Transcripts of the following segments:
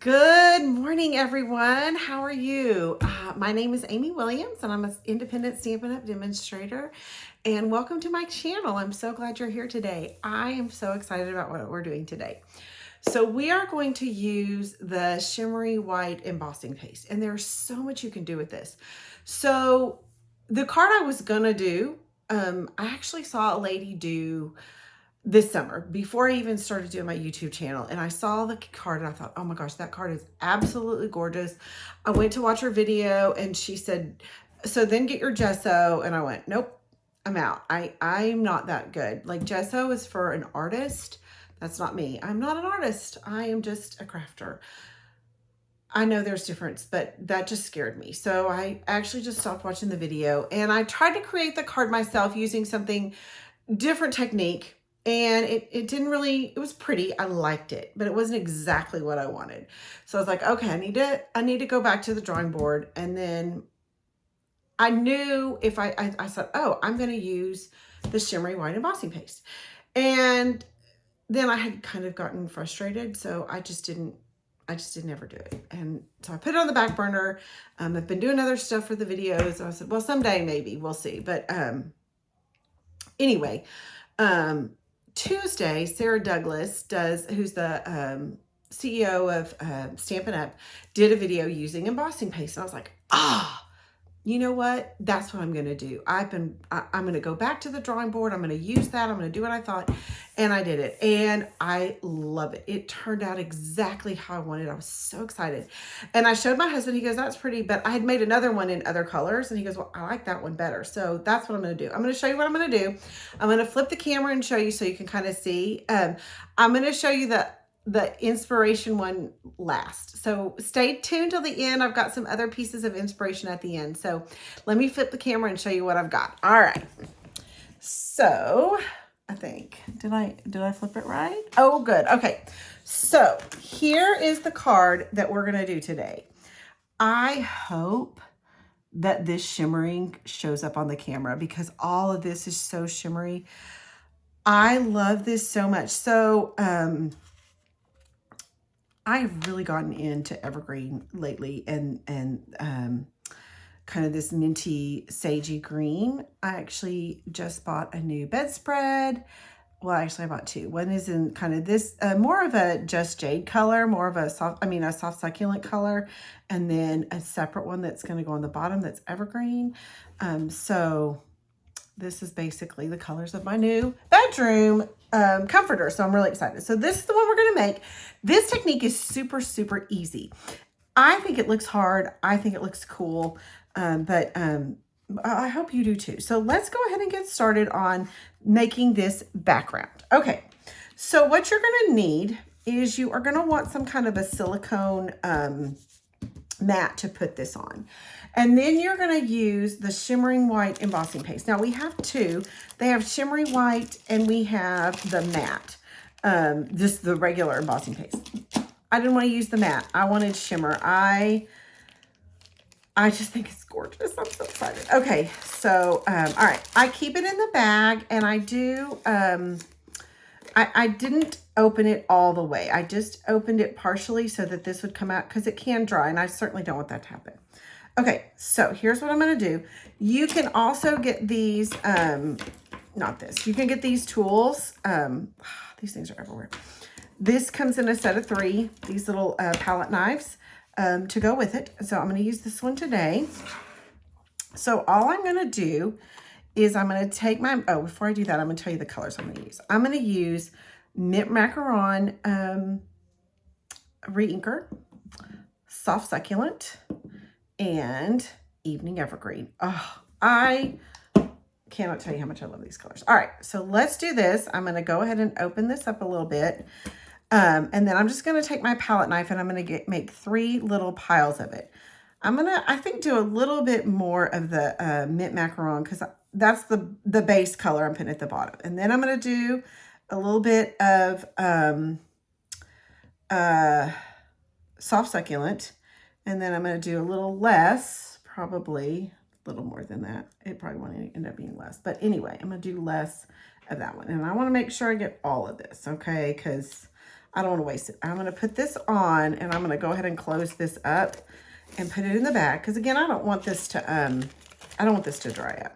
Good morning, everyone. How are you? My name is Amy Williams, and I'm an independent Stampin' Up! Demonstrator. And welcome to my channel. I'm so glad you're here today. I am so excited about what we're doing today. So we are going to use the shimmery white embossing paste, and there's so much you can do with this. So the card I was gonna do, I actually saw a lady do this summer before I even started doing my YouTube channel, and I saw the card and I thought, oh my gosh, that card is absolutely gorgeous. I went to watch her video and she said, so then get your gesso, and I went, nope, I'm out. I'm not that good. Like, gesso is for an artist. That's not me. I'm not an artist. I am just a crafter. I know there's difference, but that just scared me. So I actually just stopped watching the video and I tried to create the card myself using something different technique. And it didn't really, it was pretty. I liked it, but it wasn't exactly what I wanted. So I was like, okay, I need to go back to the drawing board. And then I knew if I said, oh, I'm going to use the shimmery white embossing paste. And then I had kind of gotten frustrated. So I just didn't ever do it. And so I put it on the back burner. I've been doing other stuff for the videos. I said, well, someday maybe we'll see. But anyway, Tuesday, Sarah Douglas who's the CEO of Stampin' Up, did a video using embossing paste. And I was like, you know what? That's what I'm going to do. I'm going to go back to the drawing board. I'm going to use that. I'm going to do what I thought. And I did it. And I love it. It turned out exactly how I wanted. I was so excited. And I showed my husband. He goes, that's pretty. But I had made another one in other colors. And he goes, well, I like that one better. So that's what I'm going to do. I'm going to show you what I'm going to do. I'm going to flip the camera and show you so you can kind of see. I'm going to show you the inspiration one last. So stay tuned till the end. I've got some other pieces of inspiration at the end. So let me flip the camera and show you what I've got. All right. So I think, did I flip it right? Oh, good. Okay. So here is the card that we're going to do today. I hope that this shimmering shows up on the camera because all of this is so shimmery. I love this so much. So, I've really gotten into evergreen lately and kind of this minty sagey green. I actually just bought a new bedspread. Well, actually I bought two. One is in kind of this, more of a just jade color, more of a soft succulent color. And then a separate one that's going to go on the bottom that's evergreen. So this is basically the colors of my new bedroom comforter. So I'm really excited. So this is the one we're going to make. This technique is super, super easy. I think it looks hard. I think it looks cool. But I hope you do too. So let's go ahead and get started on making this background. Okay. So what you're going to need is you are going to want some kind of a silicone mat to put this on. And then you're going to use the shimmering white embossing paste. Now we have two. They have shimmery white and we have the matte, just the regular embossing paste. I didn't want to use the matte. I wanted shimmer. I just think it's gorgeous. I'm so excited. Okay, so, all right. I keep it in the bag and I do, I didn't open it all the way. I just opened it partially so that this would come out because it can dry and I certainly don't want that to happen. Okay, so here's what I'm going to do. You can also get these, not this, you can get these tools. These things are everywhere. This comes in a set of 3, these little palette knives to go with it. So I'm going to use this one today. So all I'm going to do is I'm going to take my, before I do that, I'm going to tell you the colors I'm going to use. I'm going to use Mint Macaron Reinker, Soft Succulent, and Evening Evergreen. Oh, I cannot tell you how much I love these colors. All right, so let's do this. I'm going to go ahead and open this up a little bit. And then I'm just going to take my palette knife and I'm going to make 3 little piles of it. I'm going to, I think, do a little bit more of the Mint Macaron because that's the base color I'm putting at the bottom. And then I'm going to do a little bit of Soft Succulent. And then I'm going to do a little less, probably a little more than that. It probably won't end up being less. But anyway, I'm going to do less of that one. And I want to make sure I get all of this, okay? Because I don't want to waste it. I'm going to put this on, and I'm going to go ahead and close this up and put it in the bag. Because again, I don't want this to dry up.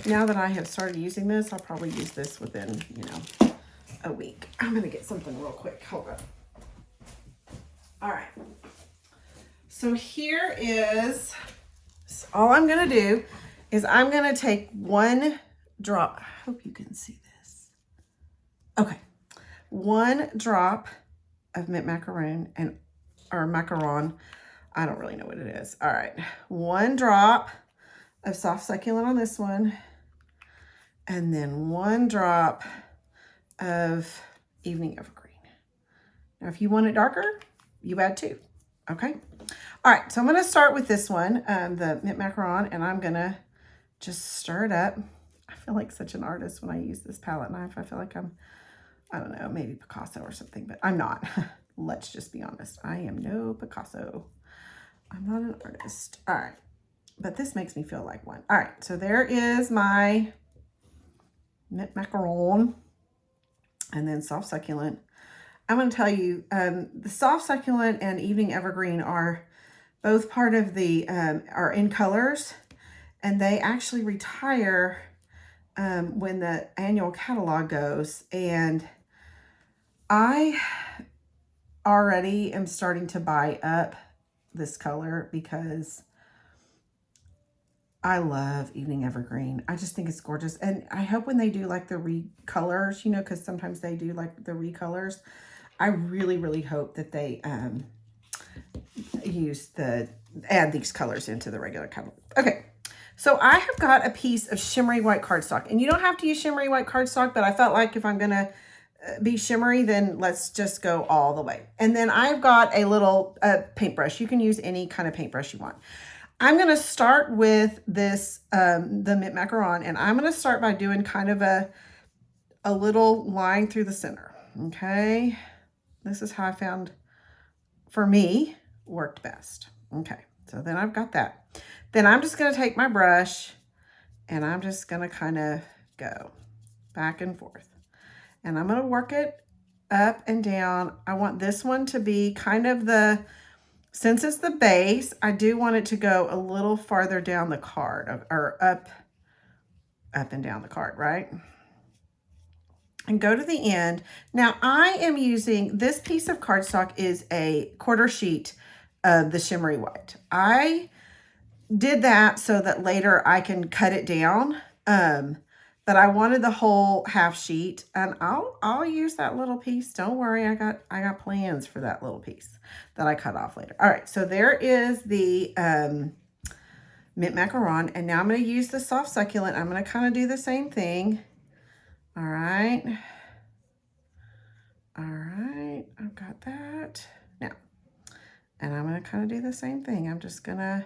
Now that I have started using this, I'll probably use this within, you know, a week. I'm going to get something real quick. Hold up. All right. So here is, all I'm going to do is I'm going to take one drop. I hope you can see this. Okay. One drop of mint macaron or macaron. I don't really know what it is. All right. One drop of soft succulent on this one. And then one drop of evening evergreen. Now, if you want it darker, you add two. Okay. All right. So I'm going to start with this one, the mint macaron, and I'm going to just stir it up. I feel like such an artist when I use this palette knife. I feel like I don't know, maybe Picasso or something, but I'm not. Let's just be honest. I am no Picasso. I'm not an artist. All right. But this makes me feel like one. All right. So there is my mint macaron and then soft succulent. I'm going to tell you, the soft succulent and evening evergreen are both part of the, are in colors, and they actually retire when the annual catalog goes. And I already am starting to buy up this color because I love evening evergreen. I just think it's gorgeous. And I hope when they do like the recolors, you know, because sometimes they do like the recolors, I really, really hope that they add these colors into the regular catalog. Okay, so I have got a piece of shimmery white cardstock. And you don't have to use shimmery white cardstock, but I felt like if I'm going to be shimmery, then let's just go all the way. And then I've got a little paintbrush. You can use any kind of paintbrush you want. I'm going to start with this, the mint macaron, and I'm going to start by doing kind of a little line through the center. Okay. This is how I found, for me, worked best. Okay. So then I've got that. Then I'm just going to take my brush and I'm just going to kind of go back and forth. And I'm going to work it up and down. I want this one to be kind of since it's the base, I do want it to go a little farther down the card, or up and down the card, right? And go to the end. Now I am using, this piece of cardstock is a 1/4 sheet of the shimmery white. I did that so that later I can cut it down. But I wanted the whole 1/2 sheet, and I'll use that little piece. Don't worry, I got plans for that little piece that I cut off later. All right, so there is the mint macaron, and now I'm going to use the soft succulent. I'm going to kind of do the same thing. All right, I've got that now, and I'm going to kind of do the same thing. I'm just going to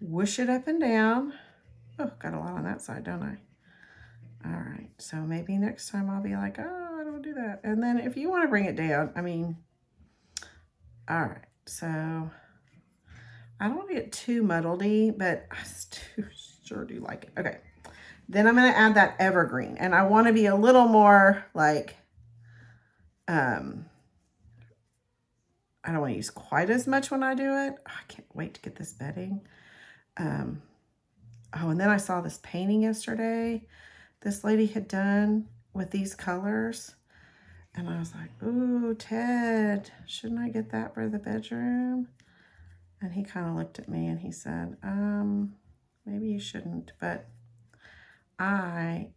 whoosh it up and down. Oh, got a lot on that side, don't I? All right, so maybe next time I'll be like, oh, I don't do that. And then if you want to bring it down, I mean, all right, so I don't want to get too muddledy, but I sure do like it. Okay, then I'm going to add that evergreen, and I want to be a little more like, I don't want to use quite as much when I do it. Oh, I can't wait to get this bedding. Oh, and then I saw this painting yesterday this lady had done with these colors. And I was like, ooh, Ted, shouldn't I get that for the bedroom? And he kind of looked at me and he said, maybe you shouldn't, but I'm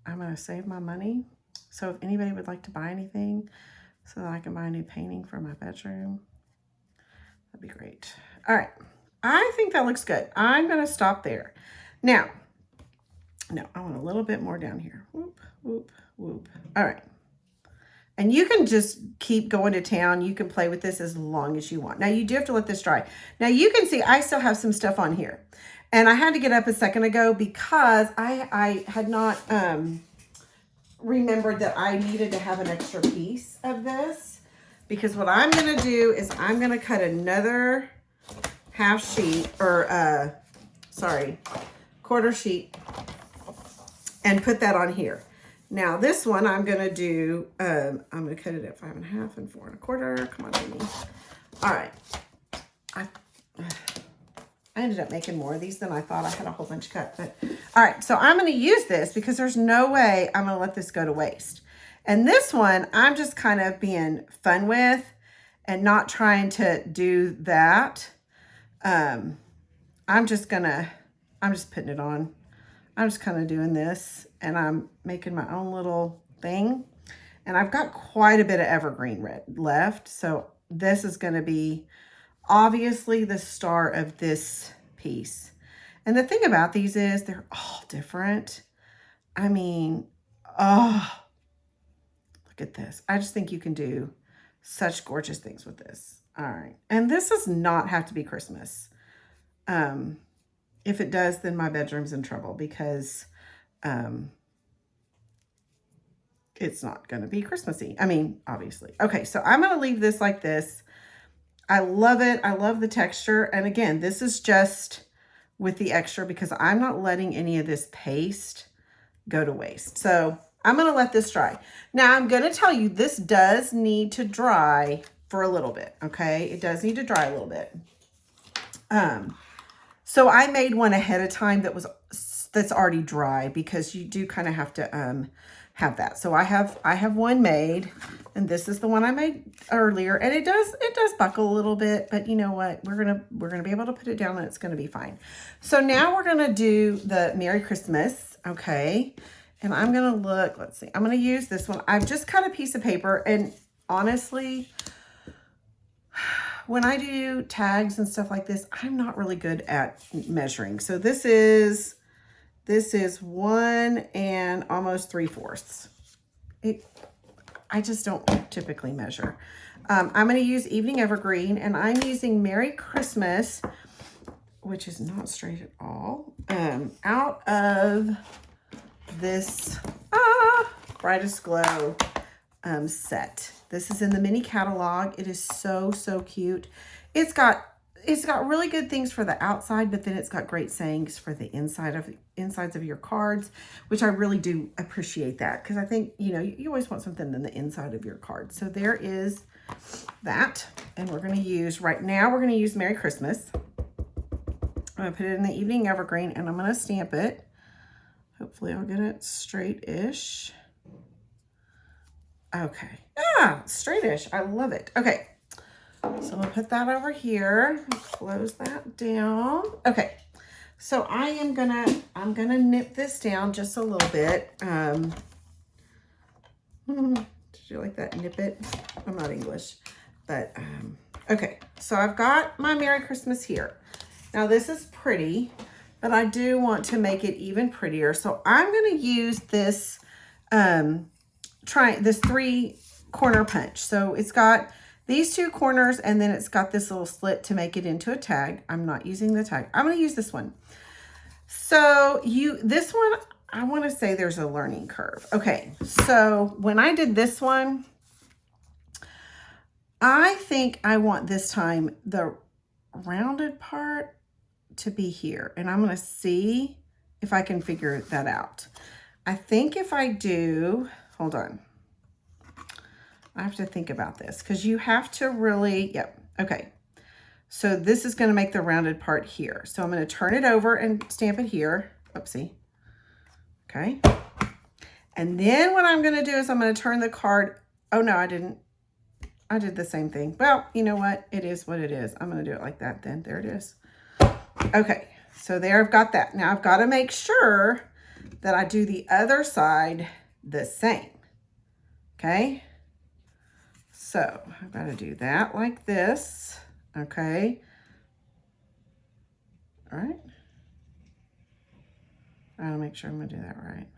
going to save my money. So if anybody would like to buy anything so that I can buy a new painting for my bedroom, that'd be great. All right. I think that looks good. I'm going to stop there. Now, no, I want a little bit more down here. Whoop, whoop, whoop. All right. And you can just keep going to town. You can play with this as long as you want. Now, you do have to let this dry. Now, you can see I still have some stuff on here. And I had to get up a second ago because I had not remembered that I needed to have an extra piece of this. Because what I'm going to do is I'm going to cut another 1/2 sheet, or, 1/4 sheet, and put that on here. Now this one I'm gonna do, I'm gonna cut it at 5.5 and 4 1/4. Come on, Amy. All right. I ended up making more of these than I thought. I had a whole bunch cut, but all right. So I'm gonna use this because there's no way I'm gonna let this go to waste. And this one, I'm just kind of being fun with and not trying to do that. I'm just putting it on. I'm just kind of doing this and I'm making my own little thing. And I've got quite a bit of evergreen red left. So this is going to be obviously the star of this piece. And the thing about these is they're all different. I mean, oh, look at this. I just think you can do such gorgeous things with this. All right. And this does not have to be Christmas. If it does, then my bedroom's in trouble because it's not going to be Christmassy. I mean, obviously. Okay, so I'm going to leave this like this. I love it. I love the texture. And again, this is just with the extra because I'm not letting any of this paste go to waste. So I'm going to let this dry. Now, I'm going to tell you, this does need to dry for a little bit, okay? It does need to dry a little bit. So I made one ahead of time that's already dry because you do kind of have to have that. So I have one made, and this is the one I made earlier, and it does buckle a little bit, but you know what? We're gonna be able to put it down and it's gonna be fine. So now we're gonna do the Merry Christmas, okay? And I'm gonna look, let's see, I'm gonna use this one. I've just cut a piece of paper, and honestly, when I do tags and stuff like this, I'm not really good at measuring. So this is 1 and almost 3/4. I just don't typically measure. I'm going to use Evening Evergreen, and I'm using Merry Christmas, which is not straight at all, out of this Brightest Glow set. This is in the mini catalog. It is so cute. It's got really good things for the outside, but then it's got great sayings for the insides of your cards, which I really do appreciate that because I think, you know, you always want something in the inside of your card. So there is that, and we're going to use right now. We're going to use Merry Christmas. I'm going to put it in the Evening Evergreen, and I'm going to stamp it. Hopefully, I'll get it straight-ish. Okay. Straight-ish. I love it. Okay. So I'm going to put that over here. Close that down. Okay. So I'm going to nip this down just a little bit. Did you like that? Nip it? I'm not English, but, okay. So I've got my Merry Christmas here. Now this is pretty, but I do want to make it even prettier. So I'm going to use this, this 3-corner punch. So it's got these 2 corners, and then it's got this little slit to make it into a tag. I'm not using the tag. I'm going to use this one. So this one, I want to say there's a learning curve. Okay, so when I did this one, I think I want this time the rounded part to be here, and I'm going to see if I can figure that out. I think if I do, hold on. I have to think about this because you have to really, yep. Okay. So this is going to make the rounded part here. So I'm going to turn it over and stamp it here. Oopsie. Okay. And then what I'm going to do is I'm going to turn the card. Oh no, I didn't. I did the same thing. Well, you know what? It is what it is. I'm going to do it like that then. There it is. Okay. So there I've got that. Now I've got to make sure that I do the other side the same. Okay. So I've got to do that like this. Okay. All right. I gotta make sure I'm gonna do that right.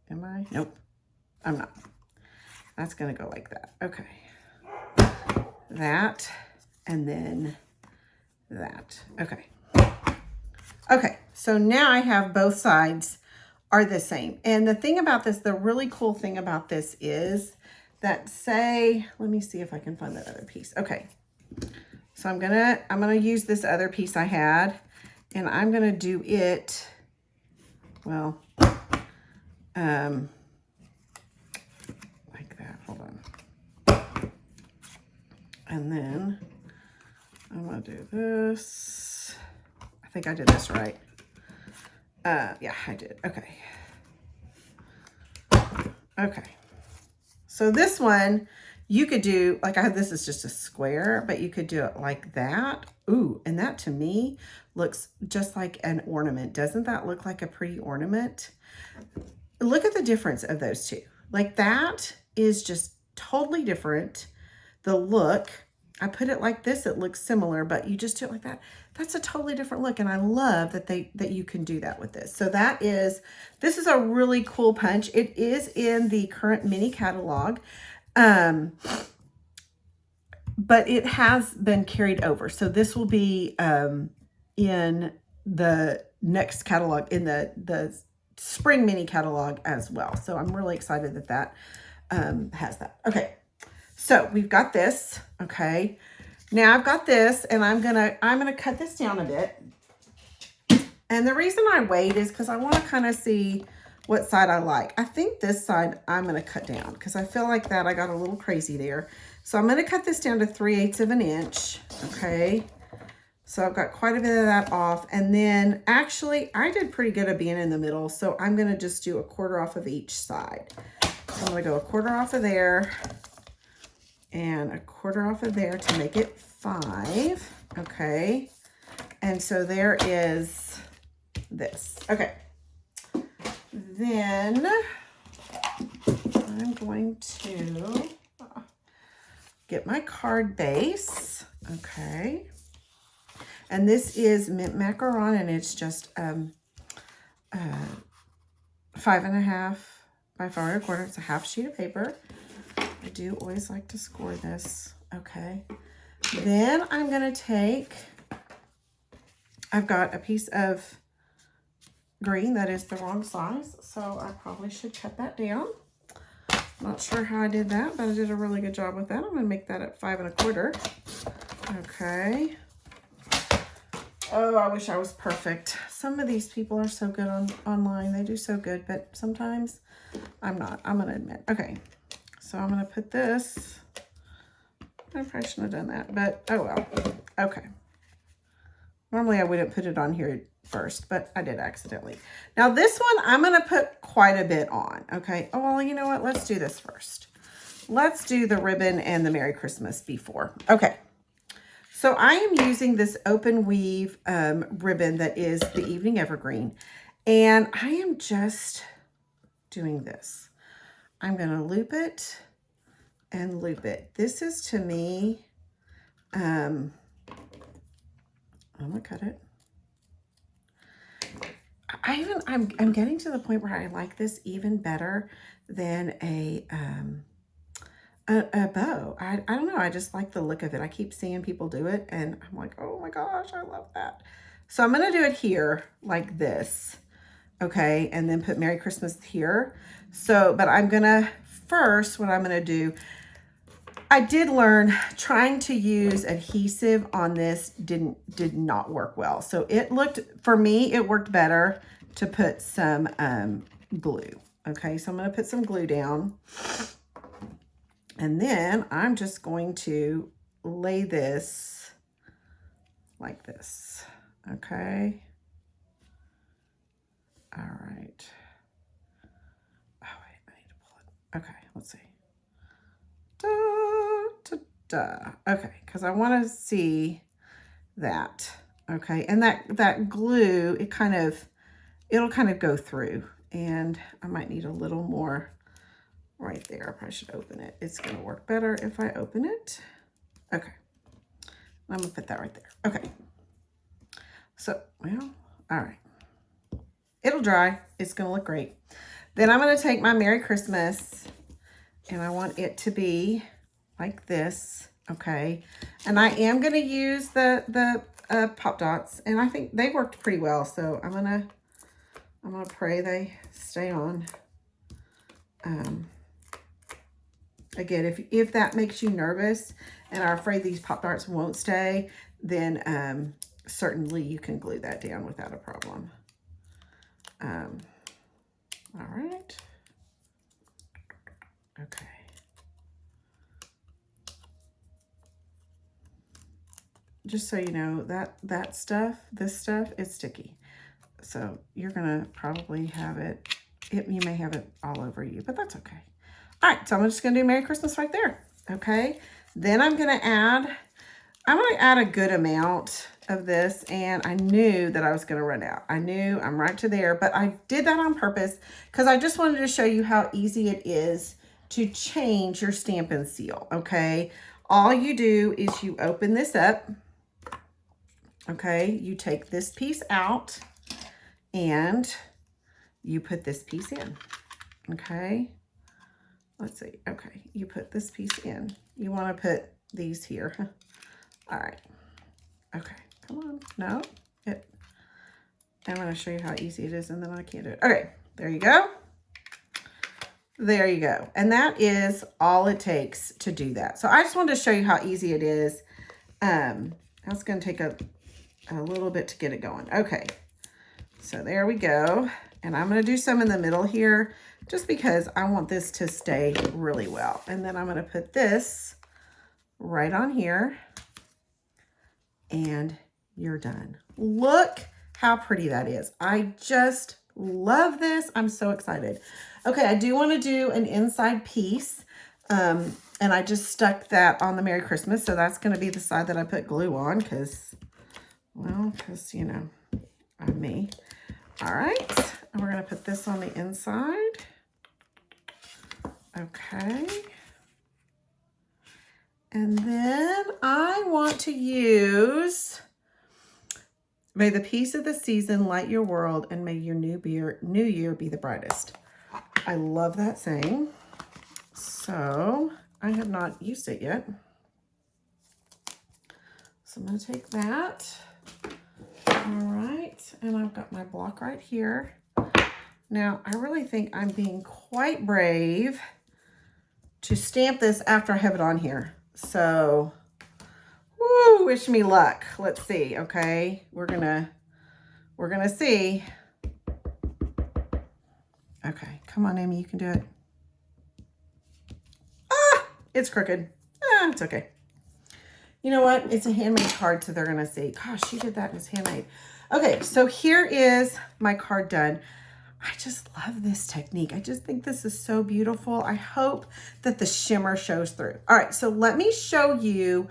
Am I? Nope. I'm not. That's gonna go like that. Okay. That, and then that. Okay. Okay. So now I have both sides are the same. And the thing about this, the really cool thing about this is that let me see if I can find that other piece. Okay. So I'm gonna use this other piece I had, and I'm gonna do it, well, And then I'm gonna do this. I think I did this right. Yeah, I did. Okay. Okay. So this one, you could do, like this is just a square, but you could do it like that. Ooh, and that to me looks just like an ornament. Doesn't that look like a pretty ornament? Look at the difference of those two. Like that is just totally different. The look, I put it like this, it looks similar, but you just do it like that. That's a totally different look. And I love that you can do that with this. So this is a really cool punch. It is in the current mini catalog. But it has been carried over. So this will be in the next catalog, in the spring mini catalog as well. So I'm really excited that has that. Okay, so we've got this. Okay, now I've got this, and I'm gonna cut this down a bit. And the reason I wait is because I want to kind of see what side I like. I think this side I'm going to cut down because I feel like that I got a little crazy there. So I'm going to cut this down to 3/8 of an inch. Okay. So I've got quite a bit of that off. And then actually I did pretty good at being in the middle. So I'm going to just do 1/4 off of each side. So I'm going to go 1/4 off of there and 1/4 off of there to make it 5. Okay. And so there is this. Okay. Then I'm going to get my card base. Okay. And this is mint macaron, and it's just 5.5 by 4 1/4. It's a half sheet of paper. I do always like to score this. Okay. Then I'm going to take, I've got a piece of green that is the wrong size, so I probably should cut that down. Not sure how I did that, but I did a really good job with that. I'm going to make that at 5 1/4. Okay. Oh, I wish I was perfect. Some of these people are so good online. They do so good, but sometimes I'm not. I'm going to admit. Okay. So I'm going to put this. I probably shouldn't have done that, but oh well. Okay. Normally I wouldn't put it on here first, but I did accidentally. Now this one, I'm going to put quite a bit on. Okay. Oh, well, you know what? Let's do this first. Let's do the ribbon and the Merry Christmas before. Okay. So I am using this open weave ribbon that is the Evening Evergreen. And I am just doing this. I'm going to loop it and loop it. This is to me, I'm going to cut it. I'm getting to the point where I like this even better than a bow. I don't know. I just like the look of it. I keep seeing people do it and I'm like, oh my gosh, I love that. So I'm going to do it here like this. Okay. And then put Merry Christmas here. So, but I'm going to first, what I'm going to do, I did learn trying to use adhesive on this did not work well. So it looked, for me, it worked better to put some glue. Okay, so I'm going to put some glue down. And then I'm just going to lay this like this. Okay. All right. Oh, wait, I need to pull it. Okay, let's see. Okay, because I want to see that. Okay, and that glue, it'll kind of go through, and I might need a little more right there. I probably should open it. It's going to work better if I open it. Okay, I'm going to put that right there. Okay, so, well, all right. It'll dry. It's going to look great. Then I'm going to take my Merry Christmas, and I want it to be like this, okay? And I am going to use the pop dots, and I think they worked pretty well. So I'm gonna pray they stay on. Again, if that makes you nervous and are afraid these pop darts won't stay, then certainly you can glue that down without a problem. All right. Okay. just so you know, that stuff, this stuff, is sticky. So you're gonna probably have it, you may have it all over you, but that's okay. All right, so I'm just gonna do Merry Christmas right there, okay? Then I'm gonna add a good amount of this, and I knew that I was gonna run out. I knew I'm right to there, but I did that on purpose because I just wanted to show you how easy it is to change your stamp and seal, okay? All you do is you open this up, okay? You take this piece out and you put this piece in, okay? Let's see, okay, you put this piece in. You wanna put these here. All right, okay, come on, no, I'm gonna show you how easy it is and then I can't do it. Okay, there you go. There you go. And that is all it takes to do that. So I just wanted to show you how easy it is. That's gonna take a little bit to get it going. Okay, so there we go. And I'm gonna do some in the middle here just because I want this to stay really well. And then I'm gonna put this right on here and you're done. Look how pretty that is. I just love this. I'm so excited. Okay, I do want to do an inside piece. And I just stuck that on the Merry Christmas. So that's going to be the side that I put glue on because, well, because, you know, I'm me. All right. And we're going to put this on the inside. Okay. And then I want to use, may the peace of the season light your world and may your new year be the brightest. I love that saying. So I have not used it yet. So I'm going to take that. All right. And I've got my block right here. Now, I really think I'm being quite brave to stamp this after I have it on here. So, woo, wish me luck. Let's see, okay? We're gonna see. Okay, come on, Amy, you can do it. Ah, it's crooked. Ah, it's okay. You know what? It's a handmade card, so they're gonna see. Gosh, she did that and it's handmade. Okay, so here is my card done. I just love this technique. I just think this is so beautiful. I hope that the shimmer shows through. All right, so let me show you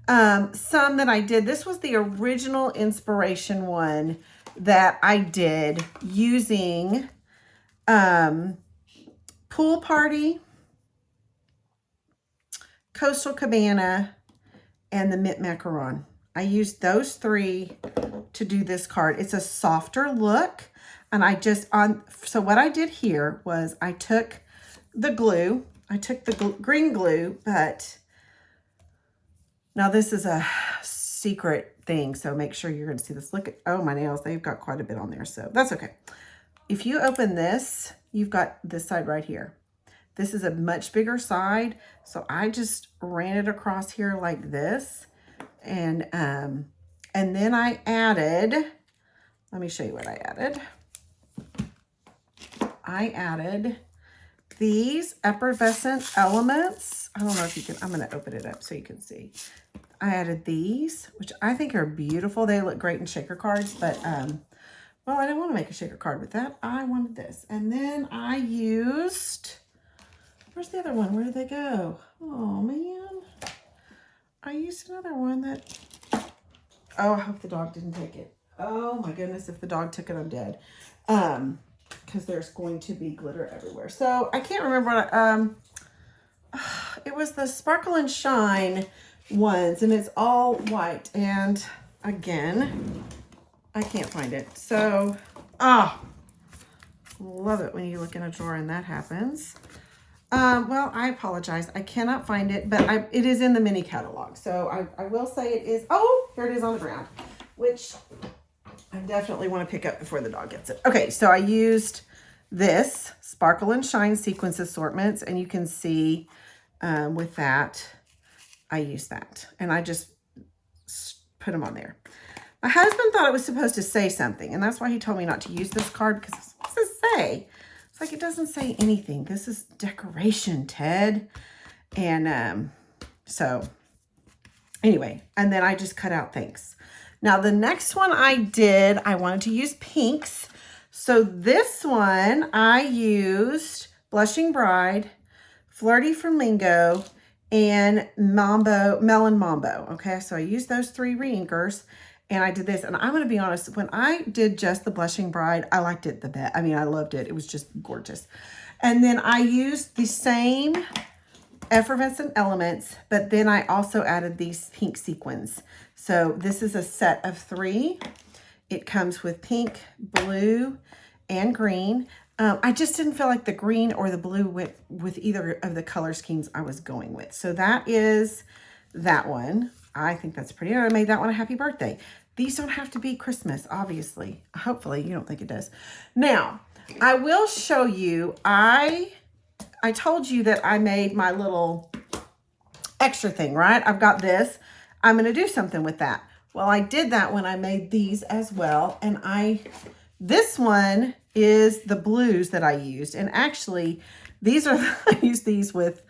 some that I did. This was the original inspiration one that I did using Pool Party, Coastal Cabana, and the Mint Macaron. I used those three to do this card. It's a softer look. And I just, so what I did here was I took the glue, I took the green glue, but now this is a secret thing. So make sure you're going to see this. Look at, oh, my nails, they've got quite a bit on there. So that's okay. If you open this, you've got this side right here. This is a much bigger side. So I just ran it across here like this. And then I added, let me show you what I added. I added these effervescent elements. I don't know if you can, I'm going to open it up so you can see. I added these, which I think are beautiful. They look great in shaker cards, but, well, I didn't want to make a shaker card with that. I wanted this. And then I used, where's the other one? Where did they go? Oh, man. I used another one that, oh, I hope the dog didn't take it. Oh, my goodness. If the dog took it, I'm dead. Because there's going to be glitter everywhere. So I can't remember what it was the Sparkle and Shine ones, and it's all white. And again, I can't find it. So, love it when you look in a drawer and that happens. Well, I apologize. I cannot find it, but it is in the mini catalog. So I will say it is, oh, here it is on the ground, which I definitely want to pick up before the dog gets it. Okay, so I used this Sparkle and Shine Sequence Assortments, and you can see with that, I used that. And I just put them on there. My husband thought it was supposed to say something, and that's why he told me not to use this card, because what's it say? It's like it doesn't say anything. This is decoration, Ted. And so Anyway, and then I just cut out things. Now the next one I did, I wanted to use pinks. So this one I used Blushing Bride, Flirty Flamingo, and Melon Mambo. Okay, so I used those 3 reinkers and I did this. And I'm going to be honest, when I did just the Blushing Bride, I liked it the best. I mean, I loved it. It was just gorgeous. And then I used the same effervescent elements, but then I also added these pink sequins. So this is a set of 3. It comes with pink, blue, and green. I just didn't feel like the green or the blue went with either of the color schemes I was going with. So that is that one. I think that's pretty. I made that one a happy birthday. These don't have to be Christmas, obviously. Hopefully you don't think it does. Now, I will show you, I told you that I made my little extra thing, right? I've got this. I'm going to do something with that. Well, I did that when I made these as well. And this one is the blues that I used. And actually, these are, I used these with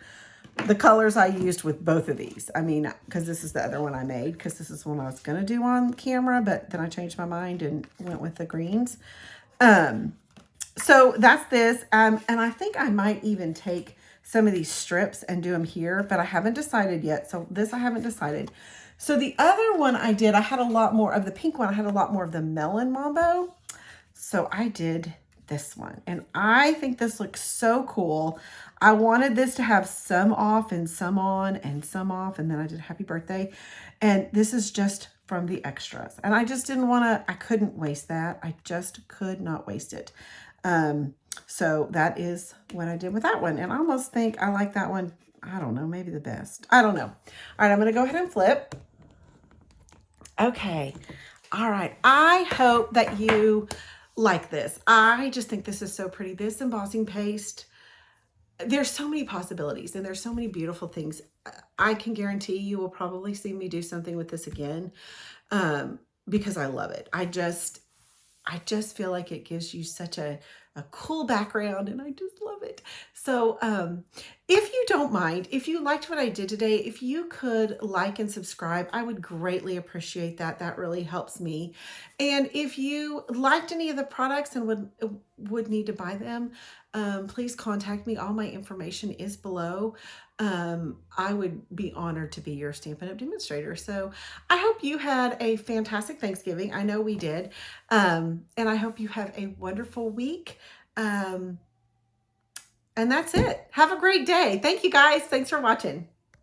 the colors I used with both of these. I mean, because this is the other one I made, because this is one I was going to do on camera, but then I changed my mind and went with the greens. So that's this. And I think I might even take some of these strips and do them here, but I haven't decided yet. So this I haven't decided. So the other one I did, I had a lot more of the pink one. I had a lot more of the Melon Mambo. So I did this one, and I think this looks so cool. I wanted this to have some off and some on and some off, and then I did happy birthday. And this is just from the extras. And I just didn't want to, I couldn't waste that. I just could not waste it. So that is what I did with that one. And I almost think I like that one. I don't know, maybe the best. I don't know. All right, I'm going to go ahead and flip. Okay. All right. I hope that you like this. I just think this is so pretty. This embossing paste, there's so many possibilities and there's so many beautiful things. I can guarantee you will probably see me do something with this again, because I love it. I just feel like it gives you such a cool background, and I just love it. So if you don't mind, if you liked what I did today, if you could like and subscribe, I would greatly appreciate that. That really helps me. And if you liked any of the products and would need to buy them, please contact me. All my information is below. I would be honored to be your Stampin' Up! Demonstrator. So I hope you had a fantastic Thanksgiving. I know we did. And I hope you have a wonderful week. And that's it. Have a great day. Thank you guys. Thanks for watching.